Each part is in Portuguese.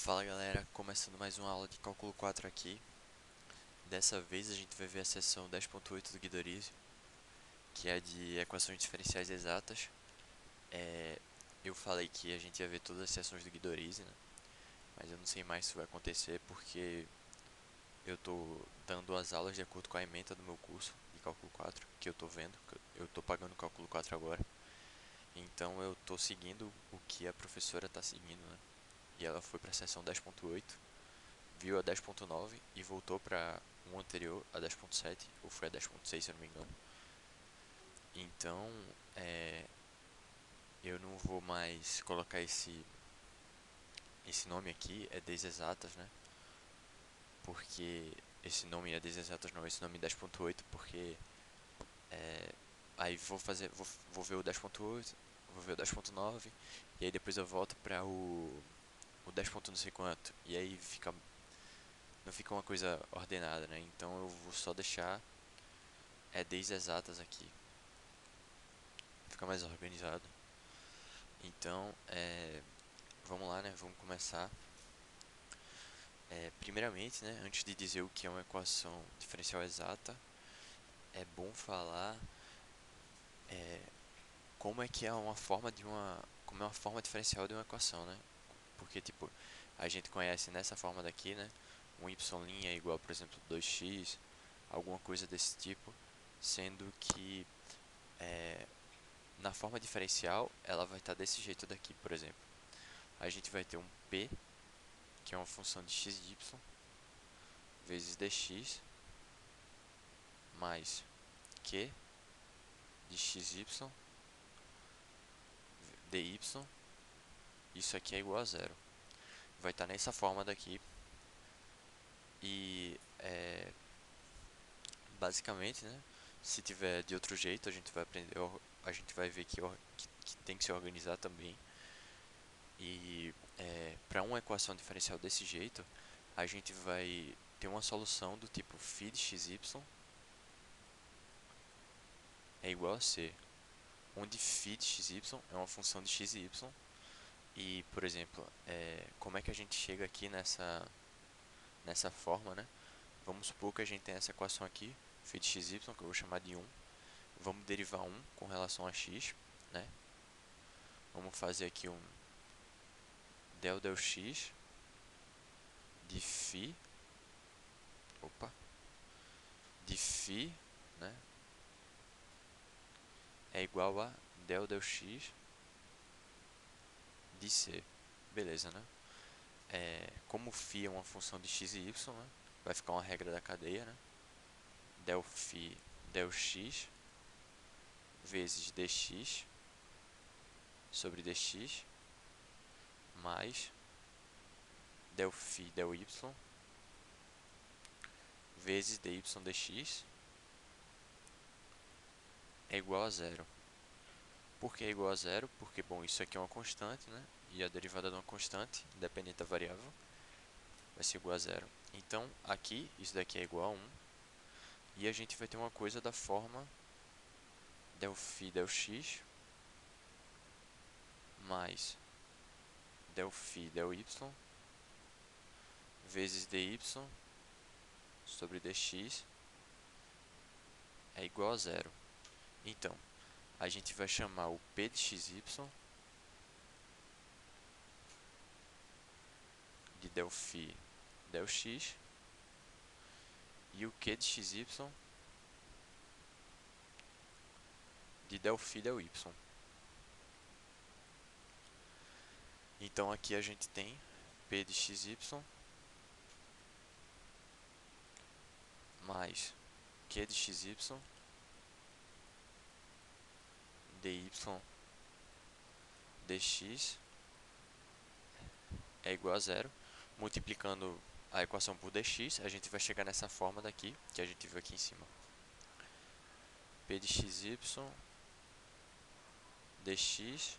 Fala galera, começando mais uma aula de cálculo 4 aqui. Dessa vez a gente vai ver a seção 10.8 do Guidorizi, que é de equações diferenciais exatas. Eu falei que a gente ia ver todas as seções do Guidorizi, né? Mas eu não sei mais se vai acontecer porque eu tô dando as aulas de acordo com a ementa do meu curso de cálculo 4, que eu tô vendo, que eu tô pagando cálculo 4 agora. Então eu tô seguindo o que a professora tá seguindo, né? E ela foi para a seção 10.8, viu a 10.9 e voltou para um anterior, a 10.7, ou foi a 10.6 se eu não me engano. Então, é, eu não vou mais colocar esse nome aqui, é exatas, né? Porque esse nome é exatas não, esse nome é 10.8, porque é, aí vou ver o 10.8, vou ver o 10.9, e aí depois eu volto para o 10. Não sei quanto, e aí não fica uma coisa ordenada, né? Então eu vou só deixar exatas aqui, fica mais organizado. Então, vamos lá, né? Vamos começar. Primeiramente, né? Antes de dizer o que é uma equação diferencial exata, é bom falar como é que é uma forma como é uma forma diferencial de uma equação, né? Porque tipo, a gente conhece nessa forma daqui, né? Um y' é igual, por exemplo, 2x, alguma coisa desse tipo, sendo que na forma diferencial ela vai estar desse jeito daqui, por exemplo. A gente vai ter um p, que é uma função de x e y, vezes dx, mais q de xy dy, isso aqui é igual a zero. Vai estar nessa forma daqui. E basicamente, né, se tiver de outro jeito, a gente vai aprender, a gente vai ver que tem que se organizar também. E para uma equação diferencial desse jeito, a gente vai ter uma solução do tipo φ de xy é igual a c, onde φ de xy é uma função de x e y. E, por exemplo, como é que a gente chega aqui nessa forma, né? Vamos supor que a gente tem essa equação aqui, φ de xy, que eu vou chamar de 1. Vamos derivar 1 com relação a x, né? Vamos fazer aqui um del x de φ, opa, de φ, né? É igual a del x de c. Beleza, né? Como φ é uma função de x e y, né? Vai ficar uma regra da cadeia, né? Del φ, del x vezes dx sobre dx mais del φ del y vezes dy dx é igual a zero. Por que é igual a zero? Porque, bom, isso aqui é uma constante, né? E a derivada de uma constante, independente da variável, vai ser igual a zero. Então, aqui, isso daqui é igual a 1. E a gente vai ter uma coisa da forma del φ del x mais del φ del y vezes dy sobre dx é igual a zero. Então, a gente vai chamar o p de xy de del φ del x e o q de xy de del φ del y. Então aqui a gente tem p de xy mais q de xy dy dx é igual a zero. Multiplicando a equação por dx, a gente vai chegar nessa forma daqui, que a gente viu aqui em cima. P de xy dx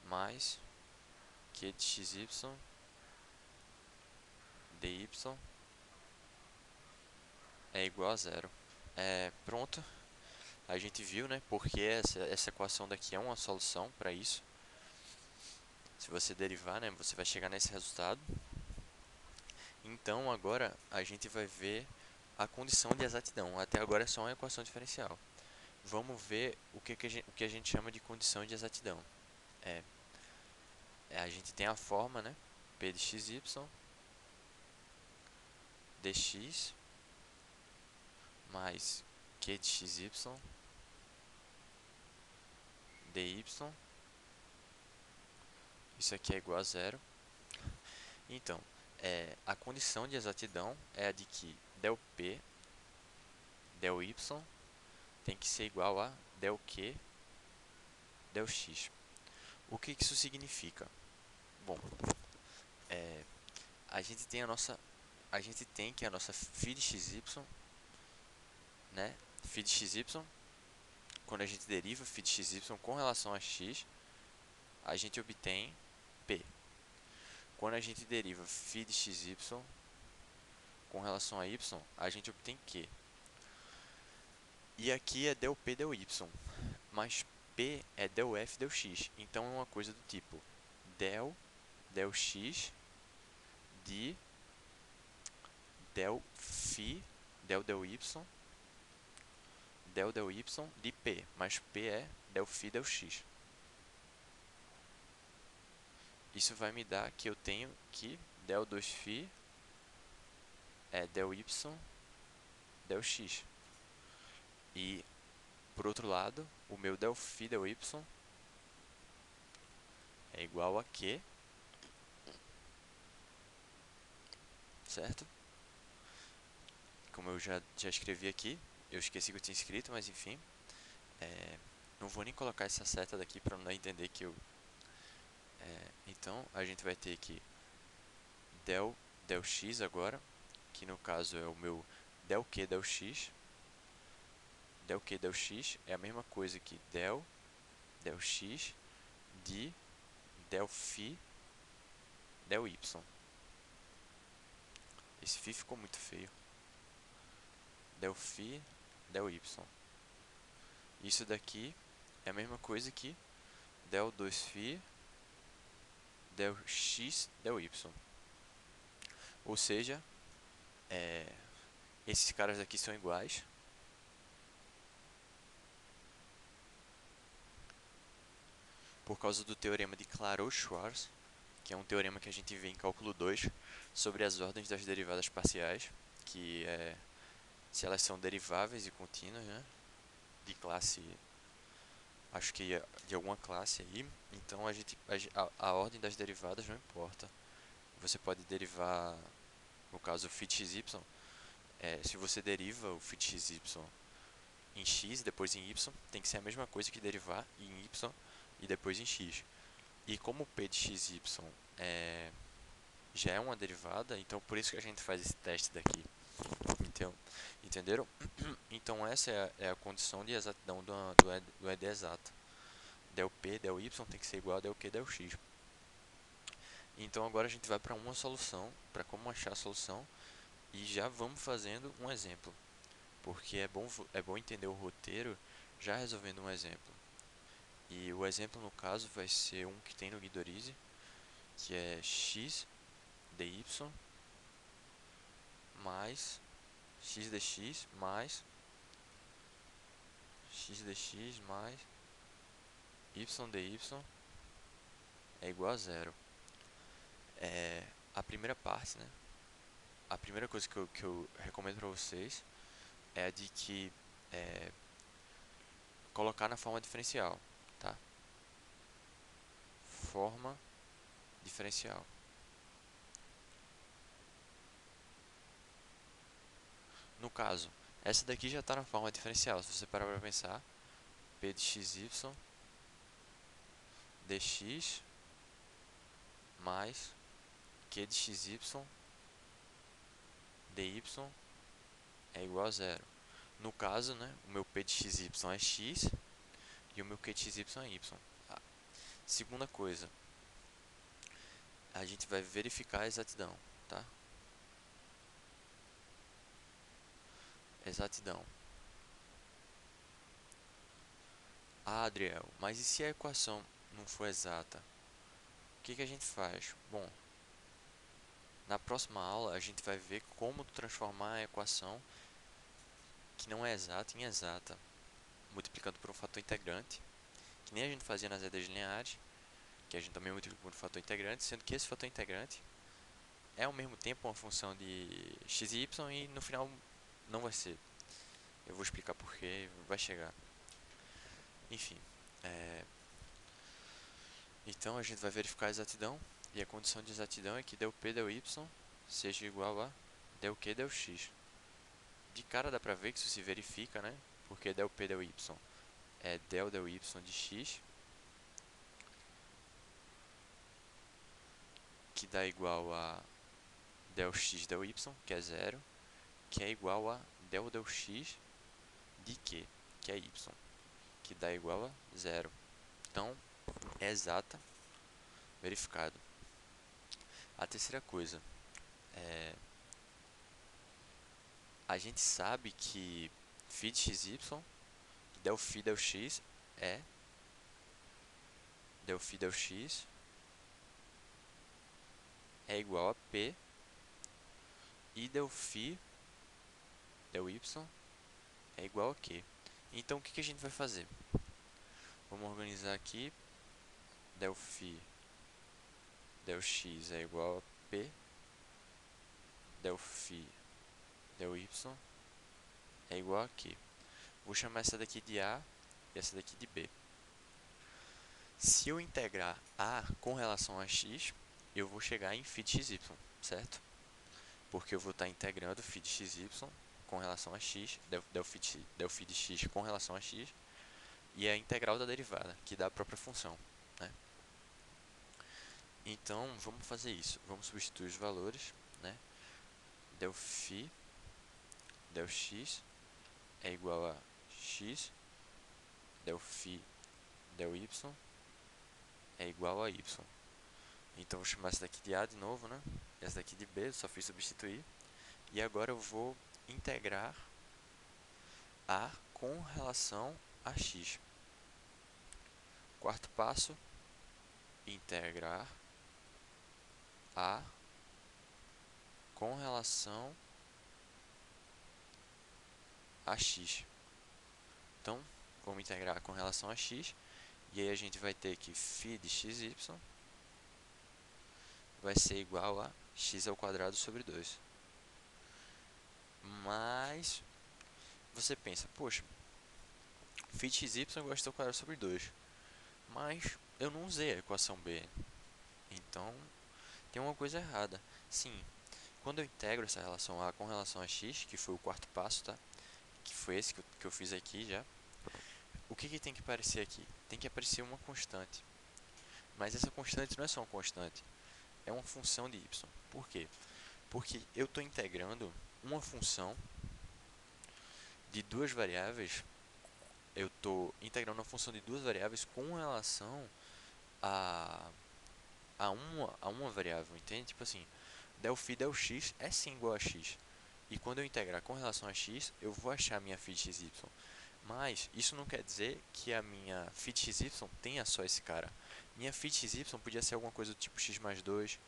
mais q de xy dy é igual a zero. Pronto, a gente viu, né, porque essa equação daqui é uma solução para isso. Se você derivar, né, você vai chegar nesse resultado. Então agora a gente vai ver a condição de exatidão. Até agora é só uma equação diferencial. Vamos ver o que a gente chama de condição de exatidão. É, a gente tem a forma, né? P de xy dx mais q de xy dy. Isso aqui é igual a zero. Então, a condição de exatidão é a de que del P, del Y tem que ser igual a del Q, del X. O que isso significa? Bom, a gente tem que a nossa phi de xy, né? Phi de xy, quando a gente deriva phi de xy com relação a x, a gente obtém P. Quando a gente deriva phi de xy com relação a y, a gente obtém Q. E aqui é del P, del Y, mas P é del F, del X. Então é uma coisa do tipo del X de del phi, del Y, del Y de P, mas P é del phi, del X. Isso vai me dar que eu tenho que del 2φ é del Y, del X. E, por outro lado, o meu del phi, del Y é igual a Q, certo? Como eu já escrevi aqui, eu esqueci que eu tinha escrito, mas enfim. Não vou nem colocar essa seta daqui para não dar a entender que eu... então, a gente vai ter que del x agora, que no caso é o meu del Q, del X. Del Q, del X é a mesma coisa que del X de del phi, del Y. Esse phi ficou muito feio. Del phi, del Y. Isso daqui é a mesma coisa que del 2φ, del X, del Y. Ou seja, esses caras aqui são iguais. Por causa do teorema de Clairaut-Schwarz, que é um teorema que a gente vê em cálculo 2 sobre as ordens das derivadas parciais, que é se elas são deriváveis e contínuas, né, de classe, acho que de alguma classe aí, então a ordem das derivadas não importa. Você pode derivar, no caso, o φ de xy, se você deriva o φ de xy em x e depois em y, tem que ser a mesma coisa que derivar em y e depois em x. E como o p de xy já é uma derivada, então por isso que a gente faz esse teste daqui. Então, entenderam? Então essa é a condição de exatidão do ED exato. Del P, del Y tem que ser igual a del Q, del X. Então agora a gente vai para uma solução, para como achar a solução, e já vamos fazendo um exemplo. Porque é bom entender o roteiro já resolvendo um exemplo. E o exemplo no caso vai ser um que tem no Guidorize, que é x dy mais x dx mais x dx mais y dy é igual a zero. A primeira parte, né? A primeira coisa que eu recomendo para vocês é a de que colocar na forma diferencial, tá? Forma diferencial. No caso, essa daqui já está na forma diferencial. Se você parar para pensar, p de xy dx mais q de xy dy é igual a zero. No caso, né, o meu p de xy é x e o meu q de xy é y. Segunda coisa, a gente vai verificar a exatidão, tá? Exatidão. Ah, Adriel, mas e se a equação não for exata? que a gente faz? Bom, na próxima aula a gente vai ver como transformar a equação que não é exata em exata, multiplicando por um fator integrante, que nem a gente fazia nas redes lineares, que a gente também multiplica por um fator integrante, sendo que esse fator integrante é ao mesmo tempo uma função de x e y e no final não vai ser. Eu vou explicar porquê, vai chegar. Enfim, então a gente vai verificar a exatidão, e a condição de exatidão é que del p del y seja igual a del q del x. De cara dá pra ver que isso se verifica, né? Porque del p del y é del y de x, que dá igual a del x del y, que é zero, que é igual a del x de q, que é y, que dá igual a zero. Então, é exata, verificado. A terceira coisa, a gente sabe que φ de xy, del φ del x é del φ del x é igual a p e del φ del y é igual a q. Então, o que a gente vai fazer? Vamos organizar aqui. Del φ del x é igual a p. Del φ del y é igual a q. Vou chamar essa daqui de a e essa daqui de b. Se eu integrar a com relação a x, eu vou chegar em φ de xy, certo? Porque eu vou estar integrando φ de xy com relação a x, del φ de x com relação a x, e a integral da derivada, que dá a própria função, né? Então, vamos fazer isso. Vamos substituir os valores, né? Del φ del x é igual a x, del φ del y é igual a y. Então, vou chamar essa daqui de a de novo, né? Essa daqui de b, só fiz substituir. E agora eu vou integrar a com relação a x. Quarto passo, integrar a com relação a x. Então, vamos integrar com relação a x, e aí a gente vai ter que φ de xy vai ser igual a x ao quadrado sobre 2. Mas, você pensa, poxa, φ de xy é igual a x ao quadrado sobre 2. Mas, eu não usei a equação b. Então, tem uma coisa errada. Sim, quando eu integro essa relação a com relação a x, que foi o quarto passo, tá? Que foi esse que eu fiz aqui já. O que tem que aparecer aqui? Tem que aparecer uma constante. Mas essa constante não é só uma constante, é uma função de y. Por quê? Porque eu estou integrando uma função de duas variáveis, eu estou integrando uma função de duas variáveis com relação a, a uma variável, entende? Tipo assim, del φ del x é sim igual a x. E quando eu integrar com relação a x, eu vou achar a minha φ de xy. Mas isso não quer dizer que a minha φ de xy tenha só esse cara. Minha φ de xy podia ser alguma coisa do tipo x mais 2,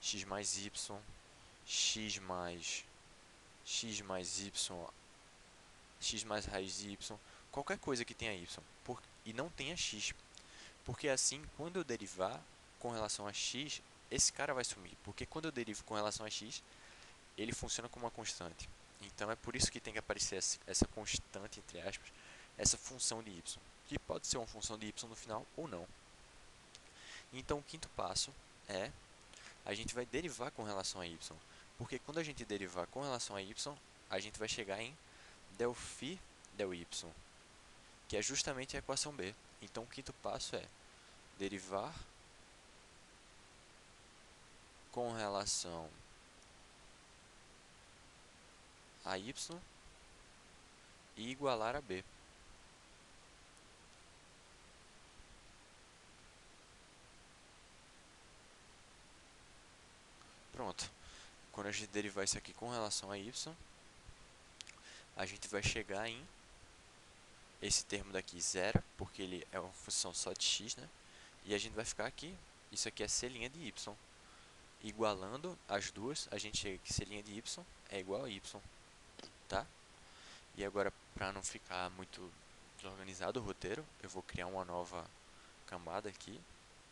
x mais y, x mais y, x mais raiz de y, qualquer coisa que tenha y e não tenha x. Porque assim, quando eu derivar com relação a x, esse cara vai sumir. Porque quando eu derivo com relação a x, ele funciona como uma constante. Então é por isso que tem que aparecer essa constante, entre aspas, essa função de y, que pode ser uma função de y no final ou não. Então o quinto passo é a gente vai derivar com relação a y, porque quando a gente derivar com relação a y, a gente vai chegar em del φ del y, que é justamente a equação b. Então o quinto passo é derivar com relação a y e igualar a b. Pronto. Quando a gente derivar isso aqui com relação a y, a gente vai chegar em esse termo daqui zero, porque ele é uma função só de x, né? E a gente vai ficar aqui isso aqui é C' de Y. Igualando as duas, a gente chega que C' de Y é igual a Y, tá? E agora, para não ficar muito desorganizado o roteiro, eu vou criar uma nova camada aqui.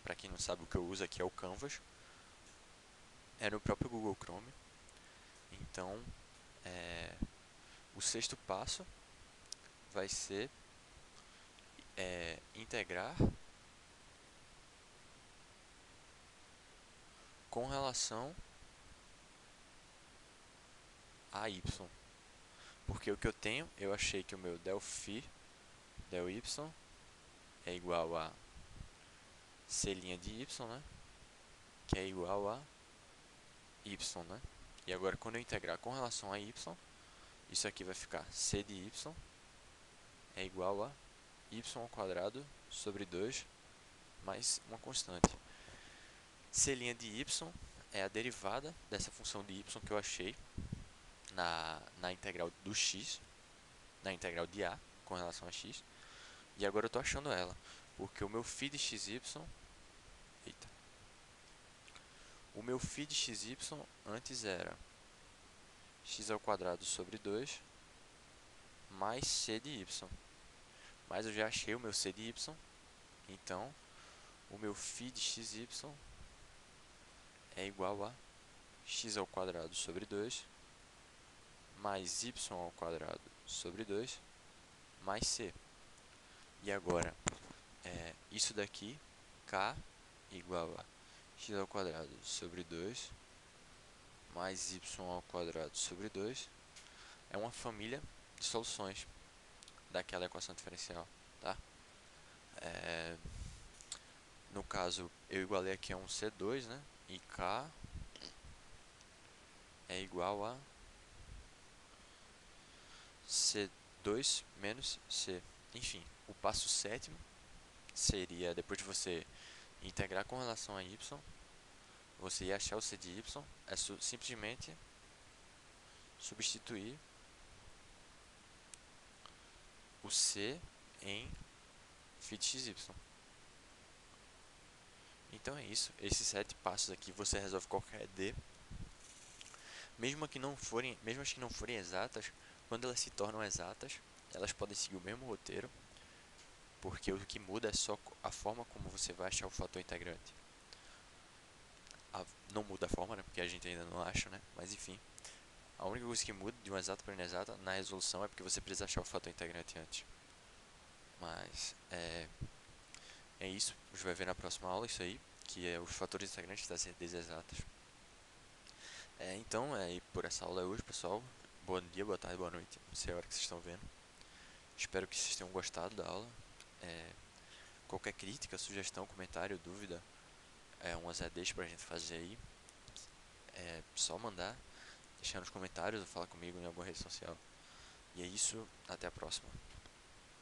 Para quem não sabe, o que eu uso aqui é o Canvas. É no próprio Google Chrome. Então, o sexto passo vai ser integrar com relação a y. Porque o que eu tenho, eu achei que o meu del φ, del y, é igual a C' de y, né? Que é igual a y, né? E agora, quando eu integrar com relação a y, isso aqui vai ficar C de y é igual a y ao quadrado sobre 2 mais uma constante. C' de y é a derivada dessa função de y que eu achei na integral do x, na integral de a com relação a x. E agora eu estou achando ela, porque o meu φ de xy, eita, o meu φ de xy antes era x ao quadrado sobre 2 mais c de y. Mas eu já achei o meu c de y, então o meu φ de xy é igual a x ao quadrado sobre 2 mais y ao quadrado sobre 2 mais c. E agora, isso daqui, k igual a x ao quadrado sobre 2 mais y ao quadrado sobre 2 é uma família de soluções daquela equação diferencial, tá? No caso, eu igualei aqui a um C2, né? E k é igual a C2 menos C. Enfim, o passo sétimo seria, depois de você integrar com relação a y, você ia achar o C de y, é simplesmente substituir o C em φ de xy. Então é isso, esses 7 passos aqui você resolve qualquer D. Mesmo as que não forem exatas, quando elas se tornam exatas, elas podem seguir o mesmo roteiro, porque o que muda é só a forma como você vai achar o fator integrante. Não muda a forma, né, porque a gente ainda não acha, né, mas enfim. A única coisa que muda de uma exata para uma inexata na resolução é porque você precisa achar o fator integrante antes. Mas é isso, a gente vai ver na próxima aula isso aí, que é os fatores integrantes das redes exatas. Então, por essa aula é hoje, pessoal. Bom dia, boa tarde, boa noite. Não sei a hora que vocês estão vendo. Espero que vocês tenham gostado da aula. Qualquer crítica, sugestão, comentário, dúvida, umas EDs pra gente fazer aí. É só mandar, deixar nos comentários ou falar comigo em alguma rede social. E é isso, até a próxima.